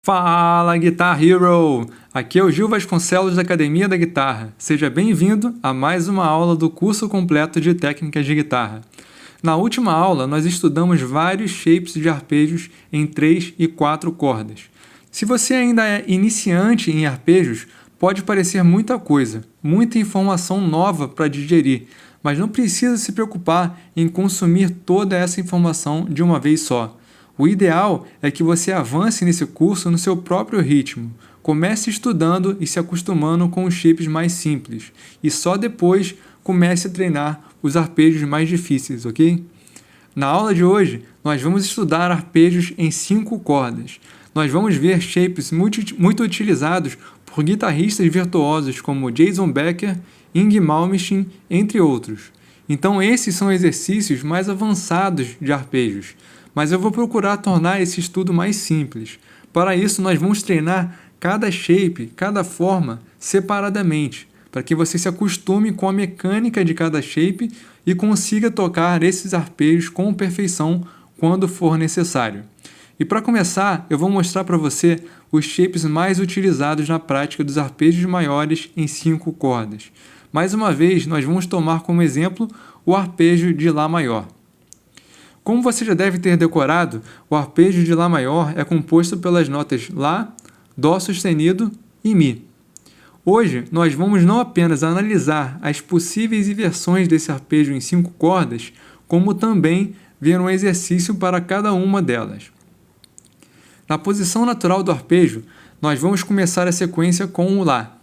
Fala, Guitar Hero! Aqui é o Gil Vasconcelos da Academia da Guitarra. Seja bem-vindo a mais uma aula do curso completo de técnicas de guitarra. Na última aula, nós estudamos vários shapes de arpejos em 3 e 4 cordas. Se você ainda é iniciante em arpejos, pode parecer muita coisa, muita informação nova para digerir, mas não precisa se preocupar em consumir toda essa informação de uma vez só. O ideal é que você avance nesse curso no seu próprio ritmo. Comece estudando e se acostumando com os shapes mais simples, e só depois comece a treinar os arpejos mais difíceis, ok? Na aula de hoje, nós vamos estudar arpejos em 5 cordas. Nós vamos ver shapes muito utilizados por guitarristas virtuosos como Jason Becker, Yngwie Malmsteen, entre outros. Então esses são exercícios mais avançados de arpejos, mas eu vou procurar tornar esse estudo mais simples. Para isso, nós vamos treinar cada shape, cada forma, separadamente, para que você se acostume com a mecânica de cada shape e consiga tocar esses arpejos com perfeição quando for necessário. E para começar, eu vou mostrar para você os shapes mais utilizados na prática dos arpejos maiores em 5 cordas. Mais uma vez, nós vamos tomar como exemplo o arpejo de Lá maior. Como você já deve ter decorado, o arpejo de Lá maior é composto pelas notas Lá, Dó sustenido e Mi. Hoje, nós vamos não apenas analisar as possíveis inversões desse arpejo em 5 cordas, como também ver um exercício para cada uma delas. Na posição natural do arpejo, nós vamos começar a sequência com o Lá.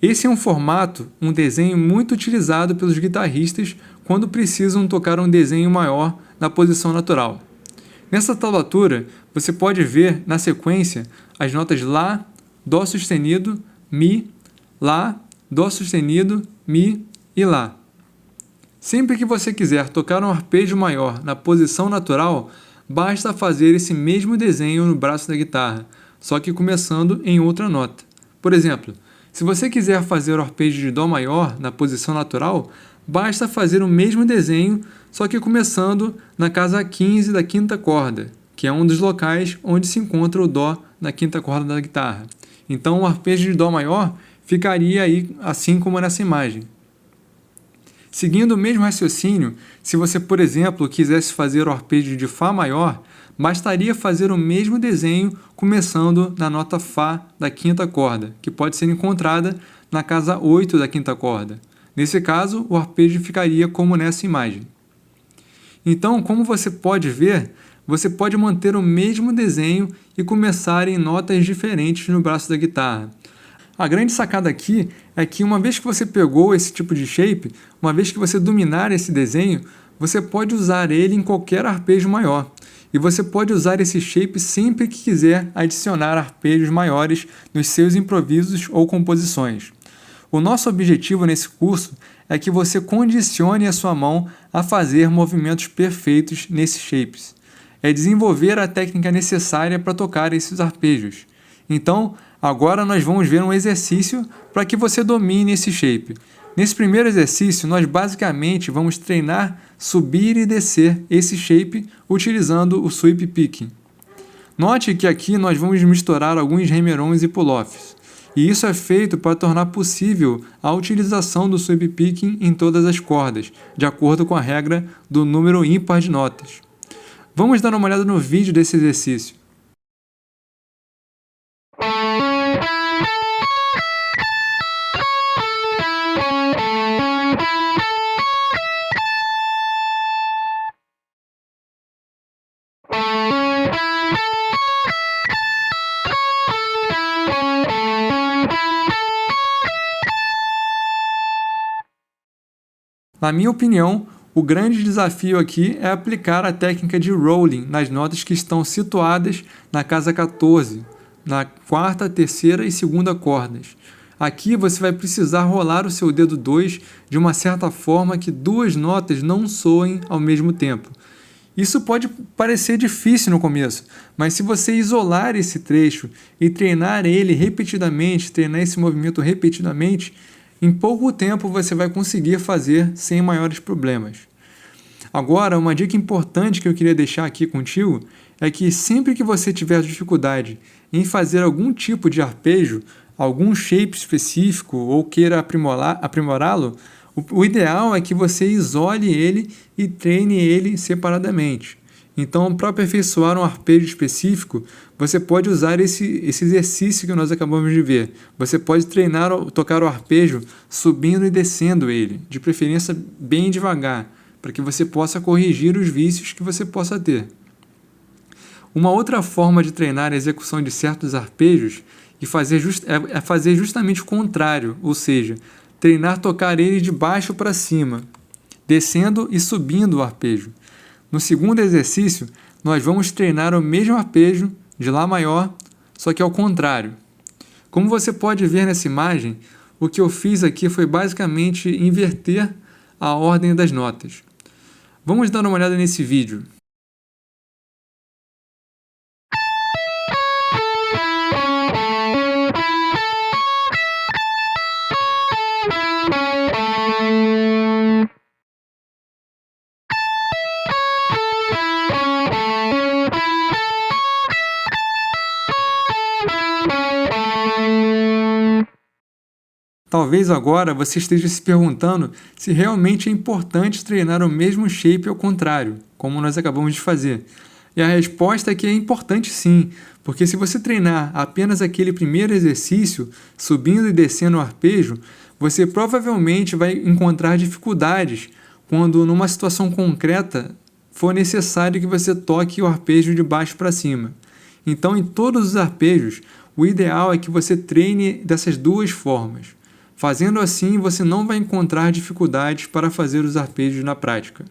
Esse é um formato, um desenho muito utilizado pelos guitarristas quando precisam tocar um desenho maior na posição natural. Nessa tablatura, você pode ver na sequência as notas Lá, Dó sustenido, Mi, Lá, Dó sustenido, Mi e Lá. Sempre que você quiser tocar um arpejo maior na posição natural, basta fazer esse mesmo desenho no braço da guitarra, só que começando em outra nota. Por exemplo, se você quiser fazer o arpejo de Dó maior na posição natural, basta fazer o mesmo desenho, só que começando na casa 15 da quinta corda, que é um dos locais onde se encontra o Dó na quinta corda da guitarra. Então o arpejo de Dó maior ficaria aí assim como nessa imagem. Seguindo o mesmo raciocínio, se você, por exemplo, quisesse fazer o arpejo de Fá maior, bastaria fazer o mesmo desenho começando na nota Fá da quinta corda, que pode ser encontrada na casa 8 da quinta corda. Nesse caso, o arpejo ficaria como nessa imagem. Então, como você pode ver, você pode manter o mesmo desenho e começar em notas diferentes no braço da guitarra. A grande sacada aqui é que uma vez que você pegou esse tipo de shape, uma vez que você dominar esse desenho, você pode usar ele em qualquer arpejo maior. E você pode usar esse shape sempre que quiser adicionar arpejos maiores nos seus improvisos ou composições. O nosso objetivo nesse curso é que você condicione a sua mão a fazer movimentos perfeitos nesses shapes. É desenvolver a técnica necessária para tocar esses arpejos. Então, agora nós vamos ver um exercício para que você domine esse shape. Nesse primeiro exercício, nós basicamente vamos treinar subir e descer esse shape utilizando o sweep picking. Note que aqui nós vamos misturar alguns hammer-ons e pull-offs. E isso é feito para tornar possível a utilização do sweep picking em todas as cordas, de acordo com a regra do número ímpar de notas. Vamos dar uma olhada no vídeo desse exercício. Na minha opinião, o grande desafio aqui é aplicar a técnica de rolling nas notas que estão situadas na casa 14, na quarta, terceira e segunda cordas. Aqui você vai precisar rolar o seu dedo 2 de uma certa forma que duas notas não soem ao mesmo tempo. Isso pode parecer difícil no começo, mas se você isolar esse trecho e treinar ele repetidamente, treinar esse movimento repetidamente, em pouco tempo você vai conseguir fazer sem maiores problemas. Agora, uma dica importante que eu queria deixar aqui contigo é que sempre que você tiver dificuldade em fazer algum tipo de arpejo, algum shape específico ou queira aprimorá-lo, o ideal é que você isole ele e treine ele separadamente. Então, para aperfeiçoar um arpejo específico, você pode usar esse exercício que nós acabamos de ver. Você pode tocar o arpejo subindo e descendo ele, de preferência bem devagar, para que você possa corrigir os vícios que você possa ter. Uma outra forma de treinar a execução de certos arpejos é fazer justamente o contrário, ou seja, treinar tocar eles de baixo para cima, descendo e subindo o arpejo. No segundo exercício, nós vamos treinar o mesmo arpejo de Lá maior, só que ao contrário. Como você pode ver nessa imagem, o que eu fiz aqui foi basicamente inverter a ordem das notas. Vamos dar uma olhada nesse vídeo. Talvez agora você esteja se perguntando se realmente é importante treinar o mesmo shape ao contrário, como nós acabamos de fazer. E a resposta é que é importante sim, porque se você treinar apenas aquele primeiro exercício, subindo e descendo o arpejo, você provavelmente vai encontrar dificuldades quando numa situação concreta for necessário que você toque o arpejo de baixo para cima. Então, em todos os arpejos, o ideal é que você treine dessas duas formas. Fazendo assim, você não vai encontrar dificuldades para fazer os arpejos na prática.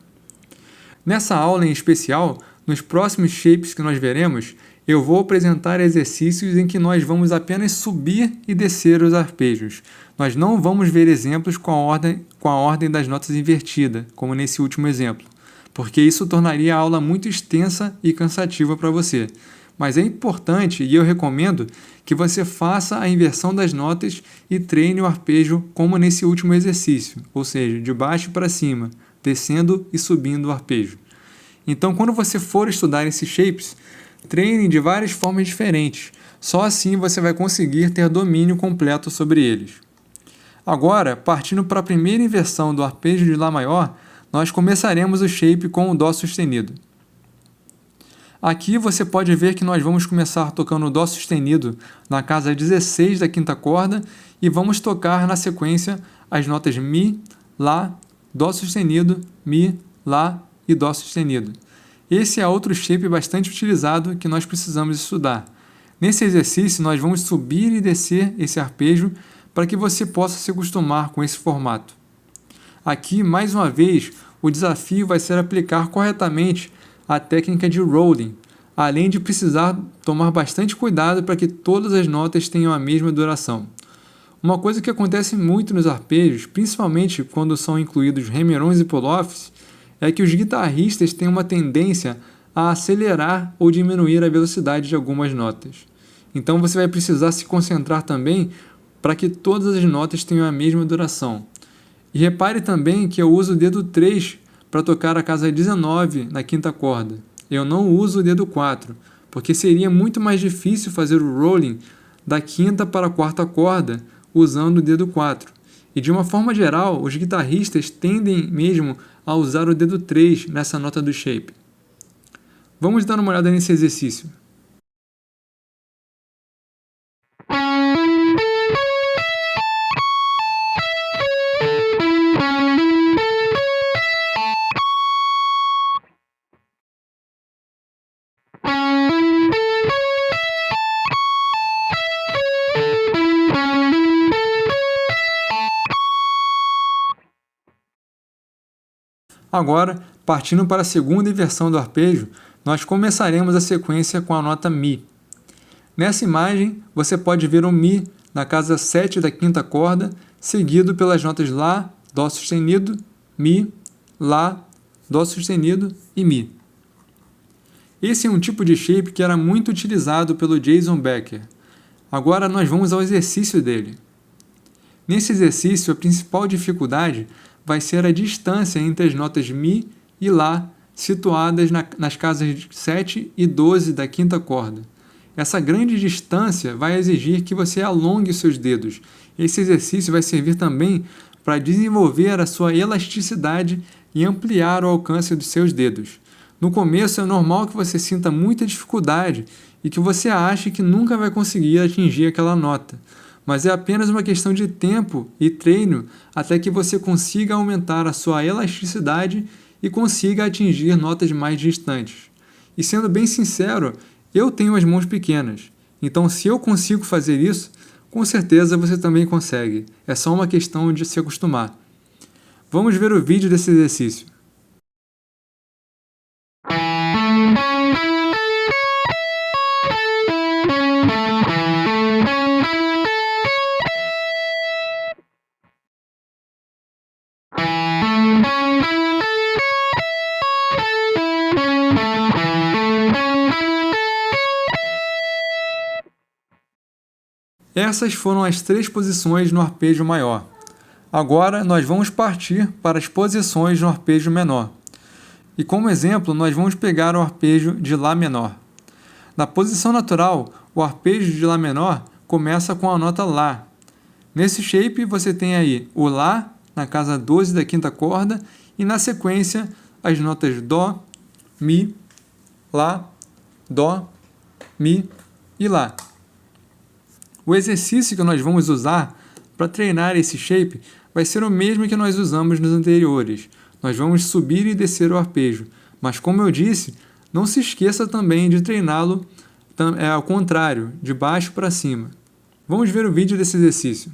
Nessa aula em especial, nos próximos shapes que nós veremos, eu vou apresentar exercícios em que nós vamos apenas subir e descer os arpejos. Nós não vamos ver exemplos com a ordem das notas invertida, como nesse último exemplo, porque isso tornaria a aula muito extensa e cansativa para você. Mas é importante e eu recomendo que você faça a inversão das notas e treine o arpejo como nesse último exercício, ou seja, de baixo para cima, descendo e subindo o arpejo. Então, quando você for estudar esses shapes, treine de várias formas diferentes. Só assim você vai conseguir ter domínio completo sobre eles. Agora, partindo para a primeira inversão do arpejo de Lá maior, nós começaremos o shape com o Dó sustenido. Aqui você pode ver que nós vamos começar tocando o Dó sustenido na casa 16 da quinta corda e vamos tocar na sequência as notas Mi, Lá, Dó sustenido, Mi, Lá e Dó sustenido. Esse é outro shape bastante utilizado que nós precisamos estudar. Nesse exercício nós vamos subir e descer esse arpejo para que você possa se acostumar com esse formato. Aqui, mais uma vez, o desafio vai ser aplicar corretamente a técnica de rolling, além de precisar tomar bastante cuidado para que todas as notas tenham a mesma duração. Uma coisa que acontece muito nos arpejos, principalmente quando são incluídos remerões e pull-offs, é que os guitarristas têm uma tendência a acelerar ou diminuir a velocidade de algumas notas. Então você vai precisar se concentrar também para que todas as notas tenham a mesma duração. E repare também que eu uso o dedo 3 para tocar a casa 19 na quinta corda. Eu não uso o dedo 4, porque seria muito mais difícil fazer o rolling da quinta para a quarta corda usando o dedo 4. E de uma forma geral, os guitarristas tendem mesmo a usar o dedo 3 nessa nota do shape. Vamos dar uma olhada nesse exercício. Agora, partindo para a segunda inversão do arpejo, nós começaremos a sequência com a nota Mi. Nessa imagem, você pode ver o Mi na casa 7 da quinta corda, seguido pelas notas Lá, Dó sustenido, Mi, Lá, Dó sustenido e Mi. Esse é um tipo de shape que era muito utilizado pelo Jason Becker. Agora nós vamos ao exercício dele. Nesse exercício, a principal dificuldade vai ser a distância entre as notas Mi e Lá situadas nas casas 7 e 12 da quinta corda. Essa grande distância vai exigir que você alongue seus dedos. Esse exercício vai servir também para desenvolver a sua elasticidade e ampliar o alcance dos seus dedos. No começo é normal que você sinta muita dificuldade e que você ache que nunca vai conseguir atingir aquela nota, mas é apenas uma questão de tempo e treino até que você consiga aumentar a sua elasticidade e consiga atingir notas mais distantes. E sendo bem sincero, eu tenho as mãos pequenas, então se eu consigo fazer isso, com certeza você também consegue. É só uma questão de se acostumar. Vamos ver o vídeo desse exercício. Essas foram as 3 posições no arpejo maior. Agora, nós vamos partir para as posições no arpejo menor. E como exemplo, nós vamos pegar o arpejo de Lá menor. Na posição natural, o arpejo de Lá menor começa com a nota Lá. Nesse shape, você tem aí o Lá na casa 12 da quinta corda e na sequência as notas Dó, Mi, Lá, Dó, Mi e Lá. O exercício que nós vamos usar para treinar esse shape vai ser o mesmo que nós usamos nos anteriores. Nós vamos subir e descer o arpejo, mas como eu disse, não se esqueça também de treiná-lo ao contrário, de baixo para cima. Vamos ver o vídeo desse exercício.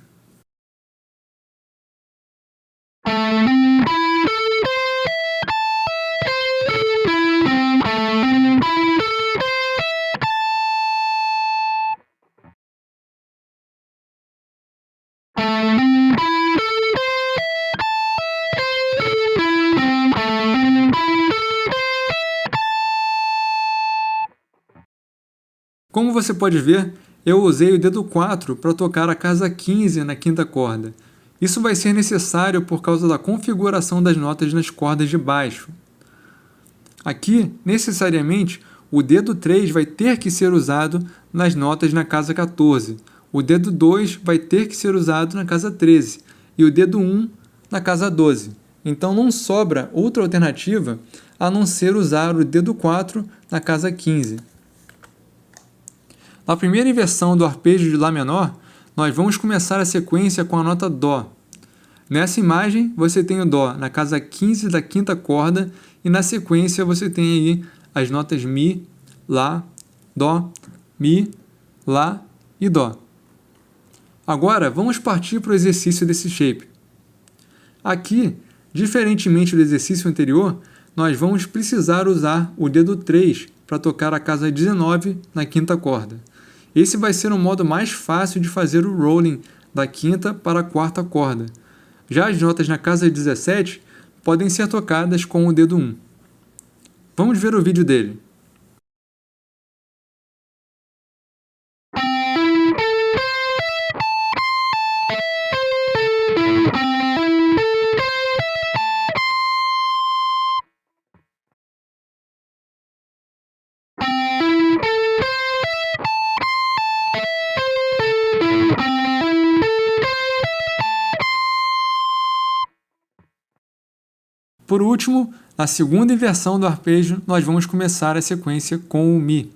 Como você pode ver, eu usei o dedo 4 para tocar a casa 15 na quinta corda. Isso vai ser necessário por causa da configuração das notas nas cordas de baixo. Aqui, necessariamente, o dedo 3 vai ter que ser usado nas notas na casa 14, o dedo 2 vai ter que ser usado na casa 13 e o dedo 1 na casa 12. Então não sobra outra alternativa a não ser usar o dedo 4 na casa 15. Na primeira inversão do arpejo de Lá menor, nós vamos começar a sequência com a nota Dó. Nessa imagem, você tem o Dó na casa 15 da quinta corda e na sequência você tem aí as notas Mi, Lá, Dó, Mi, Lá e Dó. Agora, vamos partir para o exercício desse shape. Aqui, diferentemente do exercício anterior, nós vamos precisar usar o dedo 3 para tocar a casa 19 na quinta corda. Esse vai ser um modo mais fácil de fazer o rolling da quinta para a quarta corda. Já as notas na casa 17 podem ser tocadas com o dedo 1. Vamos ver o vídeo dele. Por último, na segunda inversão do arpejo, nós vamos começar a sequência com o Mi.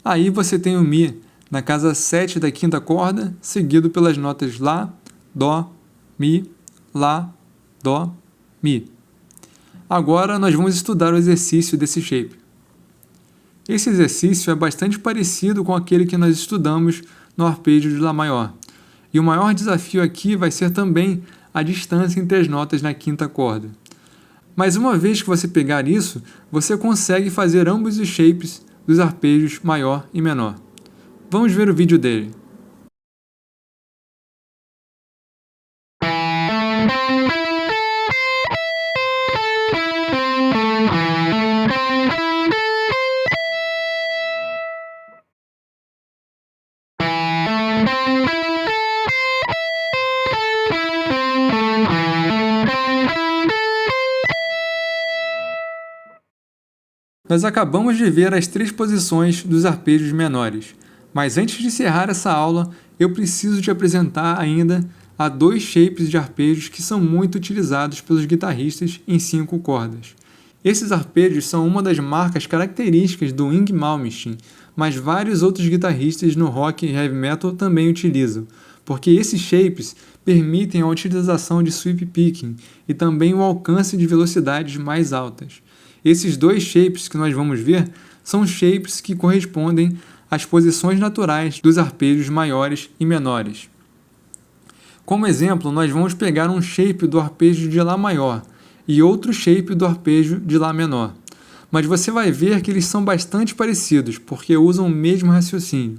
Aí você tem o Mi na casa 7 da quinta corda, seguido pelas notas Lá, Dó, Mi, Lá, Dó, Mi. Agora nós vamos estudar o exercício desse shape. Esse exercício é bastante parecido com aquele que nós estudamos no arpejo de Lá maior. E o maior desafio aqui vai ser também a distância entre as notas na quinta corda. Mas uma vez que você pegar isso, você consegue fazer ambos os shapes dos arpejos maior e menor. Vamos ver o vídeo dele. Nós acabamos de ver as 3 posições dos arpejos menores, mas antes de encerrar essa aula, eu preciso te apresentar ainda a 2 shapes de arpejos que são muito utilizados pelos guitarristas em 5 cordas. Esses arpejos são uma das marcas características do Yngwie Malmsteen, mas vários outros guitarristas no rock e heavy metal também utilizam, porque esses shapes permitem a utilização de sweep picking e também o alcance de velocidades mais altas. Esses 2 shapes que nós vamos ver são shapes que correspondem às posições naturais dos arpejos maiores e menores. Como exemplo, nós vamos pegar um shape do arpejo de Lá maior e outro shape do arpejo de Lá menor. Mas você vai ver que eles são bastante parecidos, porque usam o mesmo raciocínio.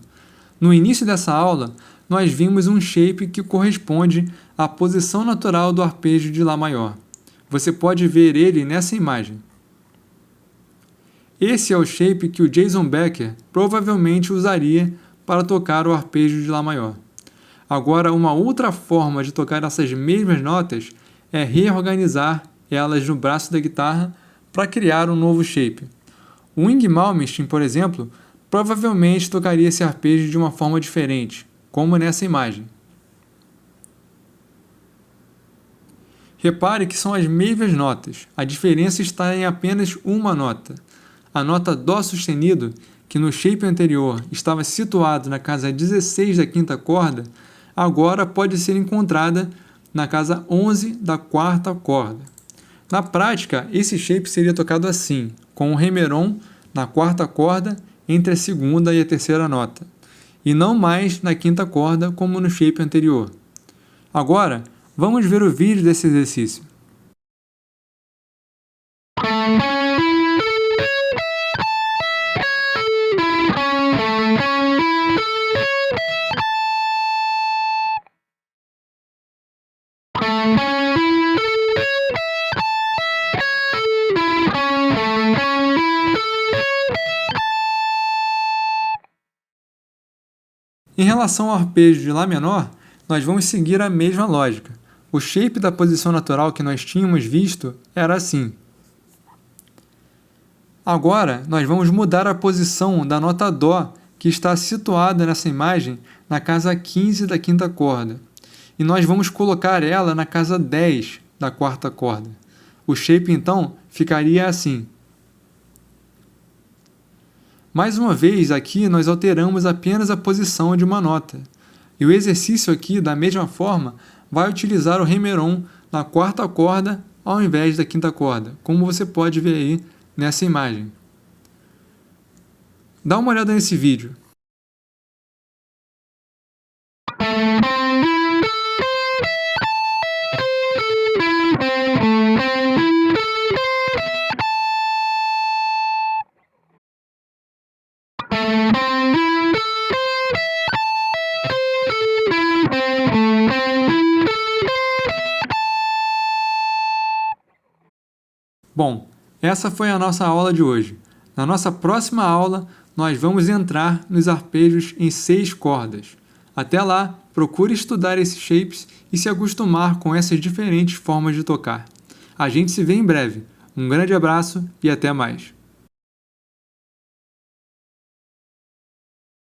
No início dessa aula, nós vimos um shape que corresponde à posição natural do arpejo de Lá maior. Você pode ver ele nessa imagem. Esse é o shape que o Jason Becker provavelmente usaria para tocar o arpejo de Lá maior. Agora, uma outra forma de tocar essas mesmas notas é reorganizar elas no braço da guitarra para criar um novo shape. O Yngwie Malmsteen, por exemplo, provavelmente tocaria esse arpejo de uma forma diferente, como nessa imagem. Repare que são as mesmas notas, a diferença está em apenas uma nota. A nota Dó sustenido, que no shape anterior estava situado na casa 16 da quinta corda, agora pode ser encontrada na casa 11 da quarta corda. Na prática, esse shape seria tocado assim, com o remeron na quarta corda entre a segunda e a terceira nota, e não mais na quinta corda como no shape anterior. Agora, vamos ver o vídeo desse exercício. Em relação ao arpejo de Lá menor, nós vamos seguir a mesma lógica. O shape da posição natural que nós tínhamos visto era assim. Agora, nós vamos mudar a posição da nota Dó, que está situada nessa imagem na casa 15 da quinta corda. E nós vamos colocar ela na casa 10 da quarta corda. O shape, então, ficaria assim. Mais uma vez, aqui nós alteramos apenas a posição de uma nota. E o exercício aqui, da mesma forma, vai utilizar o remeron na quarta corda ao invés da quinta corda, como você pode ver aí nessa imagem. Dá uma olhada nesse vídeo. Bom, essa foi a nossa aula de hoje. Na nossa próxima aula, nós vamos entrar nos arpejos em 6 cordas. Até lá, procure estudar esses shapes e se acostumar com essas diferentes formas de tocar. A gente se vê em breve. Um grande abraço e até mais!